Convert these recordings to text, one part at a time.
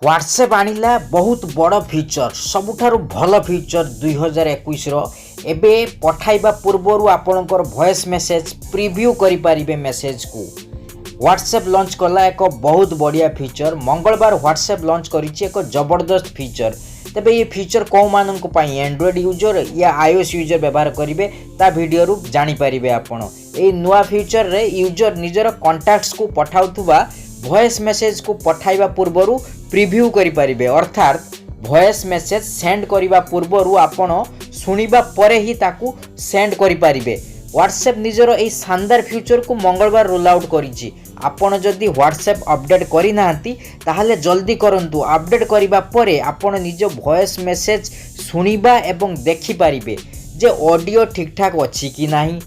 WhatsApp आनिला बहुत बड़ feature सबुठारु भल फीचर 2021 रो एबे पठाइबा पूर्वरु आपणकर वॉइस मेसेज प्रीव्यू करि पारिबे मेसेज को व्हाट्सएप लॉन्च कला एक बहुत बढ़िया फीचर मंगलवार व्हाट्सएप लॉन्च करिछि एक जबरदस्त फीचर तेबे ये फीचर को मानन को पाई एंड्रॉइड यूजर या आईओएस यूजर व्यवहार करिवे ता वीडियो रु जानि पारिबे आपण ए नुवा फीचर रे यूजर निजर कांटैक्ट्स को पठाउथुबा वॉइस मेसेज को पठाइबा पूर्वरु प्रीव्यू करि पारिबे अर्थात वॉइस मेसेज सेंड करिबा पूर्वरु आपण सुनिबा परे ही ताकू सेंड करि पारिबे। व्हाट्सएप निजर ए शानदार फीचर को मंगलवार रोल आउट करिछि। आपण जदि व्हाट्सएप अपडेट करि नाहंती ताहाले जल्दी करंतु अपडेट करिबा परे आपण निज वॉइस मेसेज सुनिबा एवं देखि पारिबे जे ऑडियो ठीक ठाक अछि कि नाही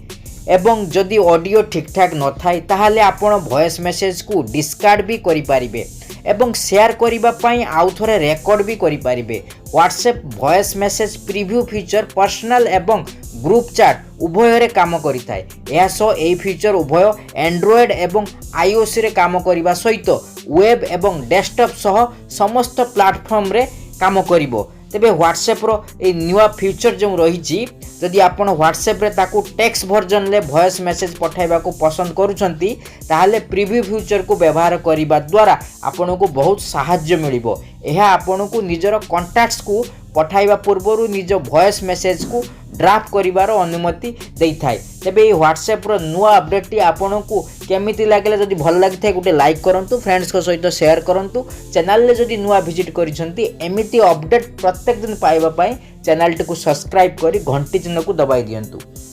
एवं जदि ऑडियो ठीक ठाक न थाई ताहाले आपण वॉइस मेसेज को डिस्कार्ड भी करि पारिबे एवं शेयर करिबा पई आउ थरे रेकॉर्ड भी करि पारिबे। WhatsApp voice message preview feature personal एवं ग्रुप चैट उभय रे काम करिथाय। एहा सो ए फीचर उभय एंड्रॉइड एवं आईओएस रे काम करिबा सहित वेब एवं डेस्कटॉप सह समस्त प्लेटफॉर्म रे काम करिवो। तेबे व्हाट्सएप रो ए न्यूआ फीचर जो रही जदि आपण व्हाट्सएप रे ताकू टेक्स्ट वर्जन ले वॉइस मेसेज पठाइबा को पसंद करूछंती ताहाले प्रीव्यू फीचर को व्यवहार करिबा द्वारा आपण को बहुत सहाय्य मिलिबो। एहा आपण को निजर कांटैक्ट्स को पठाइबा पूर्वरु निज वॉइस मेसेज को ड्राफ्ट करिवार अनुमति देई थाए। तेबे ए व्हाट्सएप रो नुआ अपडेट टी आपण को केमिति लागले जदि भल लागिथाय गुटे लाइक करंतु फ्रेंड्स को सहित शेयर करंतु चैनल ले जदि नुआ विजिट करिसंती एमिति अपडेट प्रत्येक दिन पाइबा पई चैनल टी को सब्सक्राइब करी घंटी चिन्ह को दबाई दियंतु।